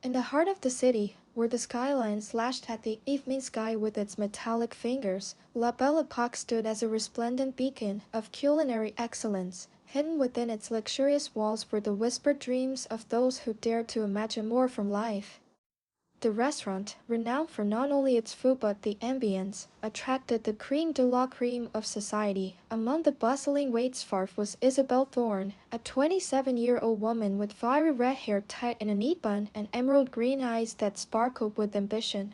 In the heart of the city, where the skyline slashed at the evening sky with its metallic fingers, La Belle Époque stood as a resplendent beacon of culinary excellence. Hidden within its luxurious walls were the whispered dreams of those who dared to imagine more from life. The restaurant, renowned for not only its food but the ambience, attracted the crème de la crème of society. Among the bustling waitress was Isabelle Thorne, a 27-year-old woman with fiery red hair tied in a neat bun and emerald green eyes that sparkled with ambition.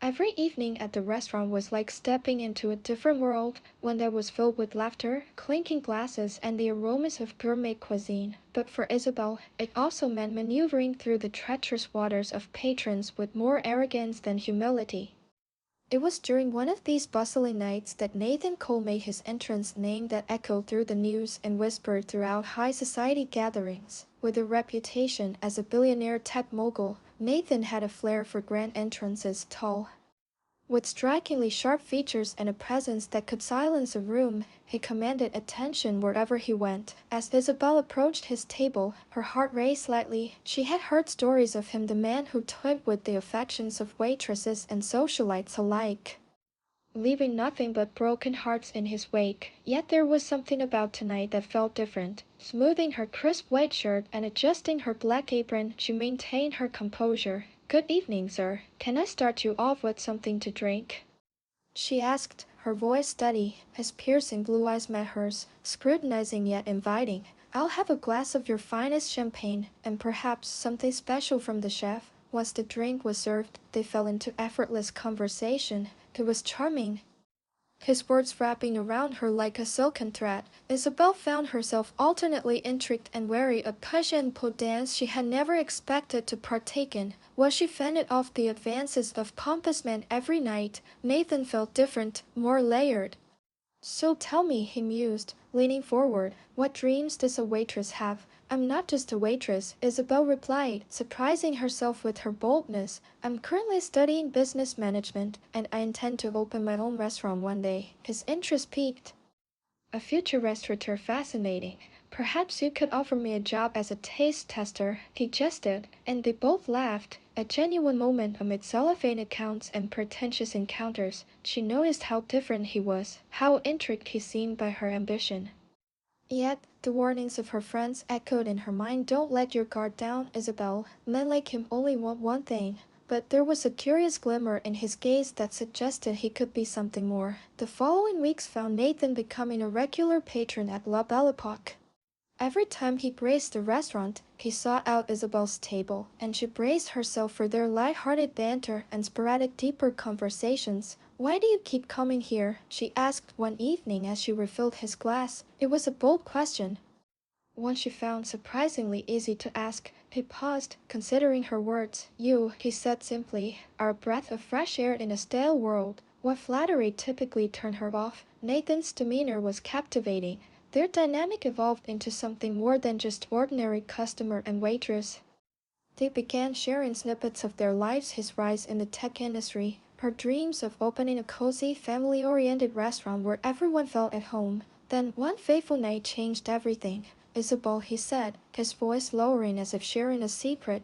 Every evening at the restaurant was like stepping into a different world, one that was filled with laughter, clinking glasses, and the aromas of gourmet cuisine. But for Isabelle, it also meant maneuvering through the treacherous waters of patrons with more arrogance than humility. It was during one of these bustling nights that Nathan Cole made his entrance, name that echoed through the news and whispered throughout high society gatherings. With a reputation as a billionaire tech mogul, Nathan had a flair for grand entrances, tall, with strikingly sharp features and a presence that could silence a room. He commanded attention wherever he went. As Isabelle approached his table, her heart raced slightly. She had heard stories of him, the man who toyed with the affections of waitresses and socialites alike, leaving nothing but broken hearts in his wake. Yet there was something about tonight that felt different. Smoothing her crisp white shirt and adjusting her black apron, she maintained her composure. "Good evening, sir. Can I start you off with something to drink?" she asked, her voice steady. His piercing blue eyes met hers, scrutinizing yet inviting. "I'll have a glass of your finest champagne, and perhaps something special from the chef." Once the drink was served, they fell into effortless conversation. It was charming, his words wrapping around her like a silken thread. Isabelle found herself alternately intrigued and wary. A push and pull dance she had never expected to partake in. While she fended off the advances of pompous men every night, Nathan felt different, more layered. "So tell me," he mused, leaning forward, "what dreams does a waitress have?" "I'm not just a waitress," Isabelle replied, surprising herself with her boldness. "I'm currently studying business management, and I intend to open my own restaurant one day." His interest piqued. "A future restaurateur, fascinating. Perhaps you could offer me a job as a taste tester," he jested, and they both laughed. A genuine moment amid cellophane accounts and pretentious encounters. She noticed how different he was, how intrigued he seemed by her ambition. Yet, the warnings of her friends echoed in her mind. "Don't let your guard down, Isabelle. Men like him only want one thing." But there was a curious glimmer in his gaze that suggested he could be something more. The following weeks found Nathan becoming a regular patron at La Belle Époque. Every time he graced the restaurant, he sought out Isabelle's table, and she braced herself for their light-hearted banter and sporadic deeper conversations. "Why do you keep coming here?" she asked one evening as she refilled his glass. It was a bold question, one she found surprisingly easy to ask. He paused, considering her words. "You," he said simply, "are a breath of fresh air in a stale world." What flattery typically turned her off. Nathan's demeanor was captivating. Their dynamic evolved into something more than just ordinary customer and waitress. They began sharing snippets of their lives, his rise in the tech industry, her dreams of opening a cozy, family-oriented restaurant where everyone felt at home. Then, one fateful night changed everything. "Isabelle," he said, his voice lowering as if sharing a secret,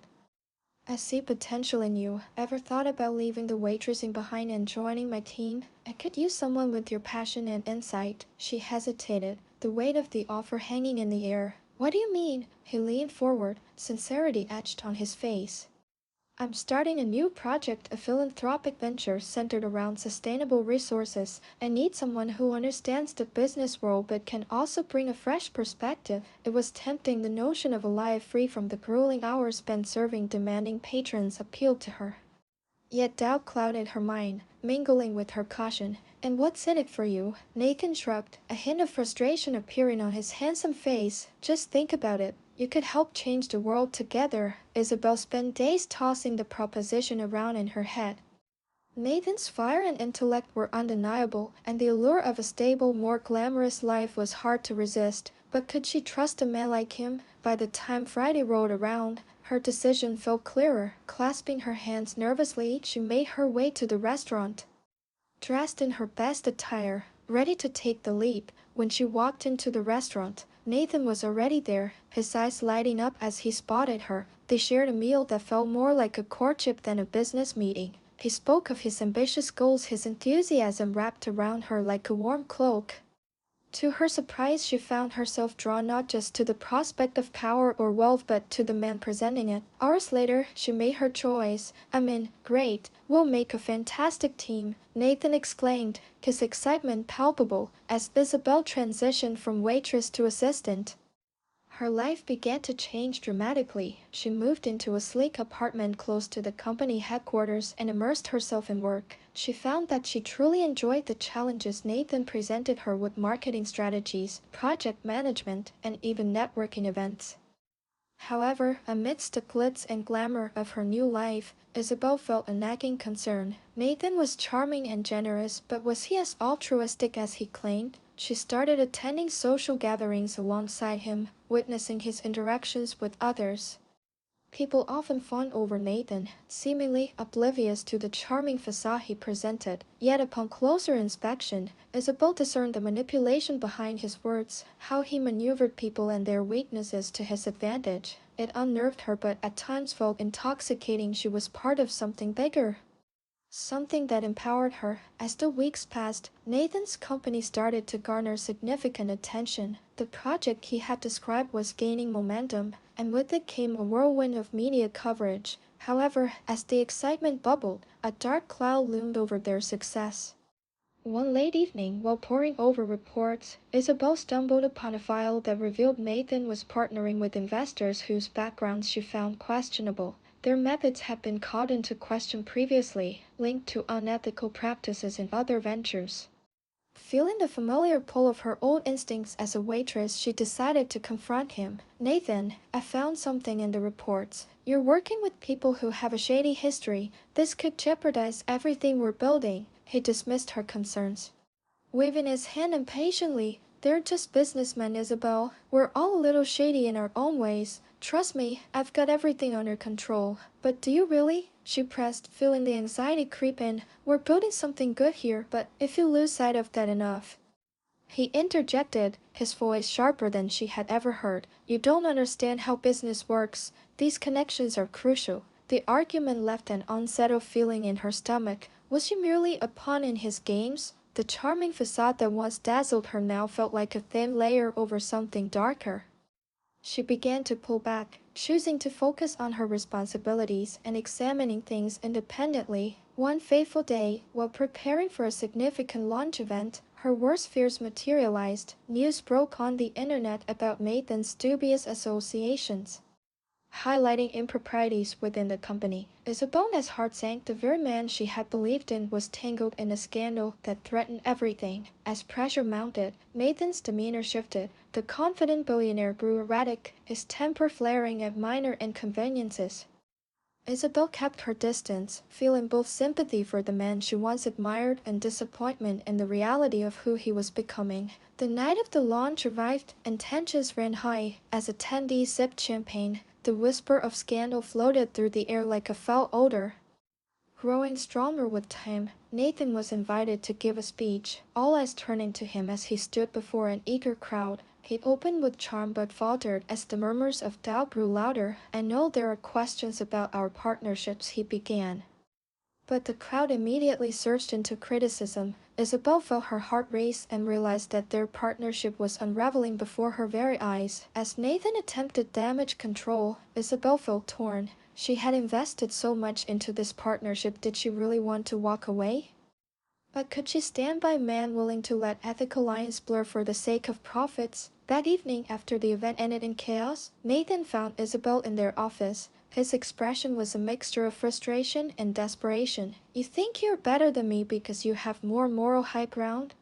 "I see potential in you. Ever thought about leaving the waitressing behind and joining my team? I could use someone with your passion and insight." She hesitated, the weight of the offer hanging in the air. "What do you mean?" He leaned forward, sincerity etched on his face. "I'm starting a new project, a philanthropic venture centered around sustainable resources. I need someone who understands the business world but can also bring a fresh perspective." It was tempting. The notion of a life free from the grueling hours spent serving demanding patrons appealed to her. Yet doubt clouded her mind, mingling with her caution. "And what's in it for you?" Nathan shrugged, a hint of frustration appearing on his handsome face. "Just think about it. You could help change the world together." Isabelle spent days tossing the proposition around in her head. Nathan's fire and intellect were undeniable, and the allure of a stable, more glamorous life was hard to resist. But could she trust a man like him? By the time Friday rolled around, her decision felt clearer. Clasping her hands nervously, she made her way to the restaurant. Dressed in her best attire, ready to take the leap, when she walked into the restaurant, Nathan was already there, his eyes lighting up as he spotted her. They shared a meal that felt more like a courtship than a business meeting. He spoke of his ambitious goals, his enthusiasm wrapped around her like a warm cloak. To her surprise, she found herself drawn not just to the prospect of power or wealth but to the man presenting it. Hours later, she made her choice. Great, we'll make a fantastic team, Nathan exclaimed, his excitement palpable as Isabelle transitioned from waitress to assistant. Her life began to change dramatically. She moved into a sleek apartment close to the company headquarters and immersed herself in work. She found that she truly enjoyed the challenges Nathan presented her with: marketing strategies, project management, and even networking events. However, amidst the glitz and glamour of her new life, Isabelle felt a nagging concern. Nathan was charming and generous, but was he as altruistic as he claimed? She started attending social gatherings alongside him, witnessing his interactions with others. People often fawned over Nathan, seemingly oblivious to the charming facade he presented. Yet upon closer inspection, Isabelle discerned the manipulation behind his words, how he maneuvered people and their weaknesses to his advantage. It unnerved her but at times felt intoxicating. She was part of something bigger, something that empowered her. As the weeks passed, Nathan's company started to garner significant attention. The project he had described was gaining momentum, and with it came a whirlwind of media coverage. However, as the excitement bubbled, a dark cloud loomed over their success. One late evening, while poring over reports, Isabelle stumbled upon a file that revealed Nathan was partnering with investors whose backgrounds she found questionable. Their methods had been called into question previously, linked to unethical practices in other ventures. Feeling the familiar pull of her old instincts as a waitress, she decided to confront him. "Nathan, I found something in the reports. You're working with people who have a shady history. This could jeopardize everything we're building." He dismissed her concerns, waving his hand impatiently. "They're just businessmen, Isabelle. We're all a little shady in our own ways. Trust me, I've got everything under control." "But do you really?" she pressed, feeling the anxiety creep in. "We're building something good here, but if you lose sight of that enough..." He interjected, his voice sharper than she had ever heard. "You don't understand how business works. These connections are crucial." The argument left an unsettled feeling in her stomach. Was she merely a pawn in his games? The charming facade that once dazzled her now felt like a thin layer over something darker. She began to pull back, choosing to focus on her responsibilities and examining things independently. One fateful day, while preparing for a significant launch event, her worst fears materialized. News broke on the internet about Nathan's dubious associations, highlighting improprieties within the company. Isabelle's heart sank. The very man she had believed in was tangled in a scandal that threatened everything. As pressure mounted, Nathan's demeanor shifted. The confident billionaire grew erratic, his temper flaring at minor inconveniences. Isabelle kept her distance, feeling both sympathy for the man she once admired and disappointment in the reality of who he was becoming. The night of the launch arrived, and tensions ran high. As attendees sipped champagne, the whisper of scandal floated through the air like a foul odor. Growing stronger with time, Nathan was invited to give a speech, all eyes turning to him as he stood before an eager crowd. He opened with charm but faltered as the murmurs of doubt grew louder. "I know there are questions about our partnerships," he began. But the crowd immediately surged into criticism. Isabelle felt her heart race and realized that their partnership was unraveling before her very eyes. As Nathan attempted damage control, Isabelle felt torn. She had invested so much into this partnership. Did she really want to walk away? But could she stand by a man willing to let ethical lines blur for the sake of profits? That evening, after the event ended in chaos, Nathan found Isabelle in their office. His expression was a mixture of frustration and desperation. "You think you're better than me because you have more moral high ground?"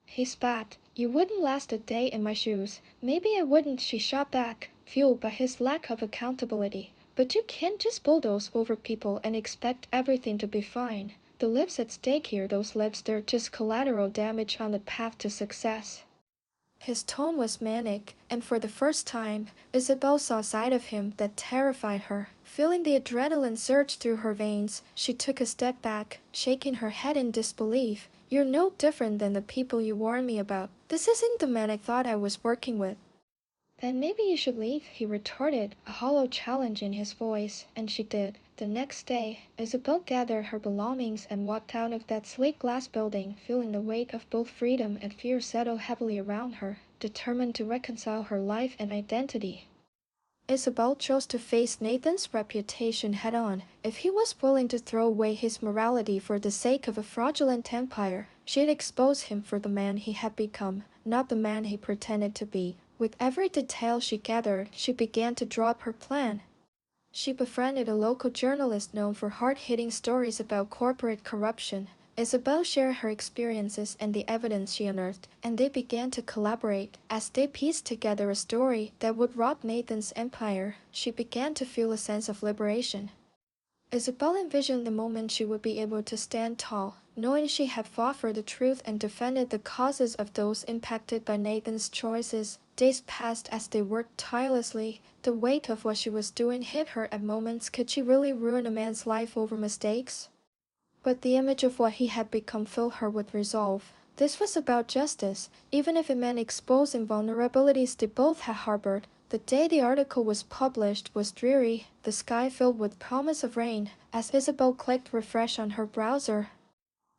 He spat. "You wouldn't last a day in my shoes." "Maybe I wouldn't," she shot back, fueled by his lack of accountability. "But you can't just bulldoze over people and expect everything to be fine. The lives at stake here, those lives, they're just collateral damage on the path to success." His tone was manic, and for the first time, Isabelle saw a side of him that terrified her. Feeling the adrenaline surge through her veins, she took a step back, shaking her head in disbelief. "You're no different than the people you warned me about. This isn't the man I thought I was working with." Then maybe you should leave, he retorted, a hollow challenge in his voice, and she did. The next day, Isabelle gathered her belongings and walked out of that sleek glass building, feeling the weight of both freedom and fear settle heavily around her, determined to reconcile her life and identity. Isabelle chose to face Nathan's reputation head-on. If he was willing to throw away his morality for the sake of a fraudulent empire, she'd expose him for the man he had become, not the man he pretended to be. With every detail she gathered, she began to draw up her plan. She befriended a local journalist known for hard-hitting stories about corporate corruption. Isabelle shared her experiences and the evidence she unearthed, and they began to collaborate. As they pieced together a story that would rob Nathan's empire, she began to feel a sense of liberation. Isabelle envisioned the moment she would be able to stand tall, knowing she had fought for the truth and defended the causes of those impacted by Nathan's choices. Days passed as they worked tirelessly. The weight of what she was doing hit her at moments. Could she really ruin a man's life over mistakes? But the image of what he had become filled her with resolve. This was about justice, even if it meant exposing vulnerabilities they both had harbored. The day the article was published was dreary, the sky filled with promise of rain. As Isabelle clicked refresh on her browser,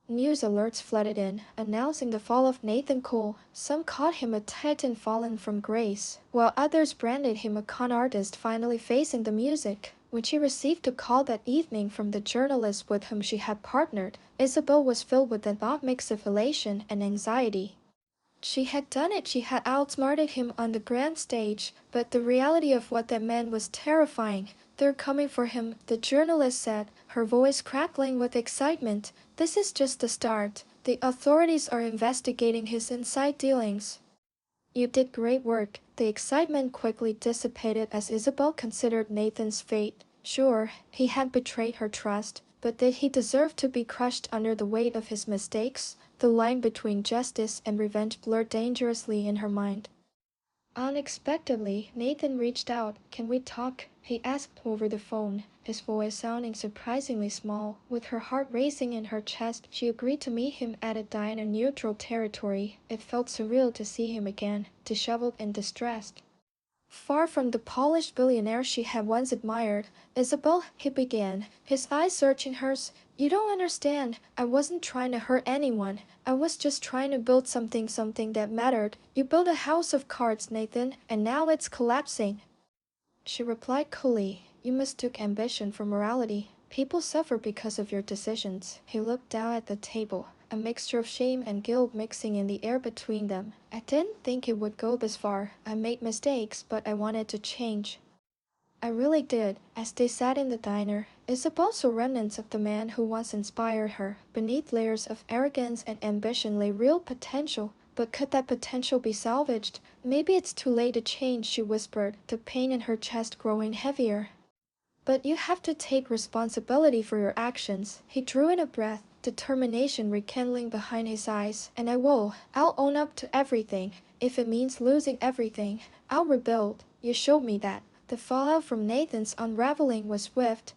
news alerts flooded in, announcing the fall of Nathan Cole. Some called him a titan fallen from grace, while others branded him a con artist finally facing the music. When she received a call that evening from the journalist with whom she had partnered, Isabelle was filled with an odd mix of elation and anxiety. She had done it, she had outsmarted him on the grand stage, but the reality of what that meant was terrifying. "They're coming for him," the journalist said, her voice crackling with excitement. "This is just the start. The authorities are investigating his inside dealings." "You did great work." The excitement quickly dissipated as Isabelle considered Nathan's fate. Sure, he had betrayed her trust, but did he deserve to be crushed under the weight of his mistakes? The line between justice and revenge blurred dangerously in her mind. Unexpectedly, Nathan reached out. "Can we talk?" he asked over the phone, his voice sounding surprisingly small. With her heart racing in her chest, she agreed to meet him at a diner in neutral territory. It felt surreal to see him again, disheveled and distressed. Far from the polished billionaire she had once admired, "Isabelle," he began, his eyes searching hers, "you don't understand. I wasn't trying to hurt anyone. I was just trying to build something that mattered. You built a house of cards, Nathan, and now it's collapsing." She replied coolly, "You mistook ambition for morality. People suffer because of your decisions." He looked down at the table, a mixture of shame and guilt mixing in the air between them. "I didn't think it would go this far. I made mistakes, but I wanted to change." "I really did." As they sat in the diner, Isabelle saw remnants of the man who once inspired her. Beneath layers of arrogance and ambition lay real potential. But could that potential be salvaged? "Maybe it's too late to change," she whispered, the pain in her chest growing heavier. "But you have to take responsibility for your actions." He drew in a breath, determination rekindling behind his eyes. "And I will. I'll own up to everything. If it means losing everything, I'll rebuild. You showed me that." The fallout from Nathan's unraveling was swift.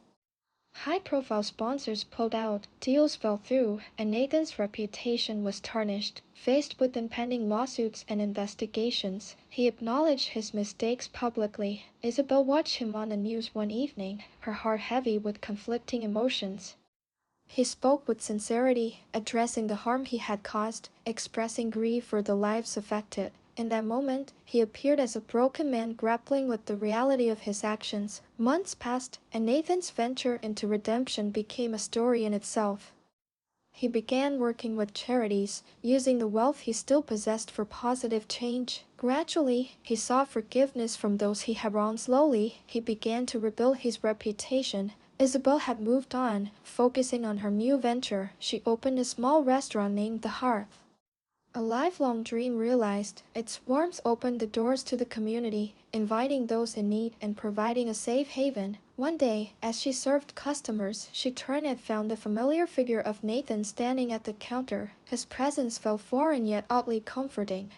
High-profile sponsors pulled out, deals fell through, and Nathan's reputation was tarnished. Faced with impending lawsuits and investigations, he acknowledged his mistakes publicly. Isabelle watched him on the news one evening, her heart heavy with conflicting emotions. He spoke with sincerity, addressing the harm he had caused, expressing grief for the lives affected. In that moment, he appeared as a broken man grappling with the reality of his actions. Months passed, and Nathan's venture into redemption became a story in itself. He began working with charities, using the wealth he still possessed for positive change. Gradually, he sought forgiveness from those he had wronged. Slowly, he began to rebuild his reputation. Isabelle had moved on, focusing on her new venture. She opened a small restaurant named The Hearth. A lifelong dream realized. Its warmth opened the doors to the community, inviting those in need and providing a safe haven. One day, as she served customers, she turned and found the familiar figure of Nathan standing at the counter. His presence felt foreign yet oddly comforting.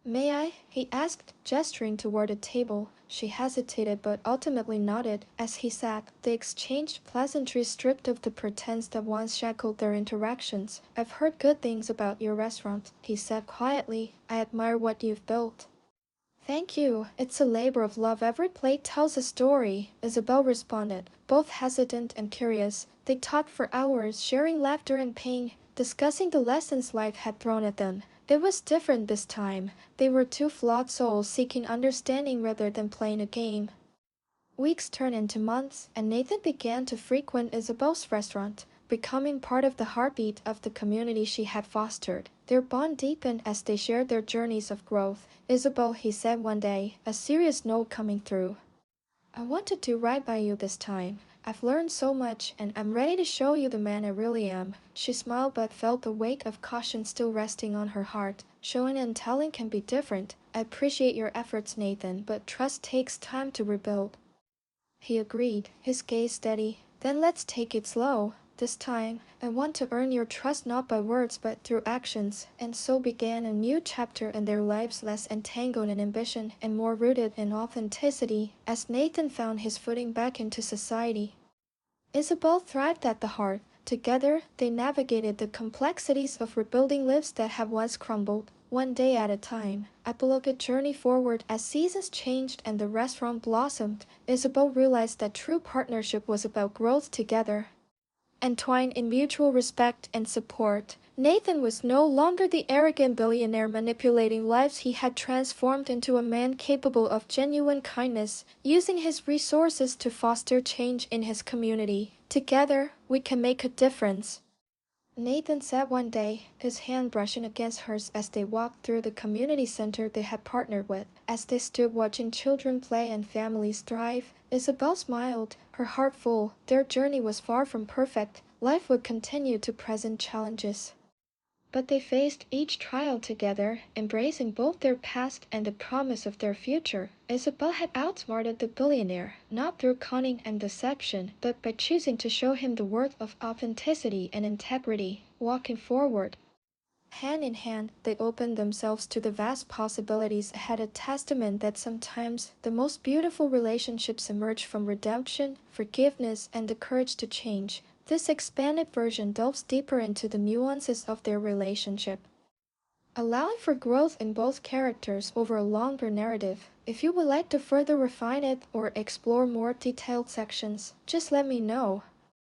"May I?" he asked, gesturing toward a table. She hesitated but ultimately nodded. As he sat, they exchanged pleasantries stripped of the pretense that once shackled their interactions. "I've heard good things about your restaurant," he said quietly. "I admire what you've built." Thank you. It's a labor of love. Every plate tells a story, Isabelle responded, both hesitant and curious. They talked for hours, sharing laughter and pain, discussing the lessons life had thrown at them. It was different this time. They were two flawed souls seeking understanding rather than playing a game. Weeks turned into months, and Nathan began to frequent Isabel's restaurant, becoming part of the heartbeat of the community she had fostered. Their bond deepened as they shared their journeys of growth. Isabel, he said one day, a serious note coming through. I want to do right by you this time. I've learned so much, and I'm ready to show you the man I really am. She smiled but felt the weight of caution still resting on her heart. Showing and telling can be different. I appreciate your efforts, Nathan, but trust takes time to rebuild. He agreed, his gaze steady. Then let's take it slow. This time, I want to earn your trust not by words but through actions. And so began a new chapter in their lives, less entangled in ambition and more rooted in authenticity, as Nathan found his footing back into society. Isabel thrived at the heart. Together, they navigated the complexities of rebuilding lives that had once crumbled, one day at a time. A beloved journey forward as seasons changed and the restaurant blossomed. Isabel realized that true partnership was about growth together, entwined in mutual respect and support. Nathan was no longer the arrogant billionaire manipulating lives. He had transformed into a man capable of genuine kindness, using his resources to foster change in his community. Together, we can make a difference, Nathan said one day, his hand brushing against hers as they walked through the community center they had partnered with. As they stood watching children play and families thrive, Isabel smiled, her heart full. Their journey was far from perfect. Life would continue to present challenges, but they faced each trial together, embracing both their past and the promise of their future. Isabel had outsmarted the billionaire, not through cunning and deception, but by choosing to show him the worth of authenticity and integrity. Walking forward, hand in hand, they opened themselves to the vast possibilities ahead, a testament that sometimes the most beautiful relationships emerge from redemption, forgiveness, and the courage to change. This expanded version delves deeper into the nuances of their relationship, allowing for growth in both characters over a longer narrative. If you would like to further refine it or explore more detailed sections, just let me know.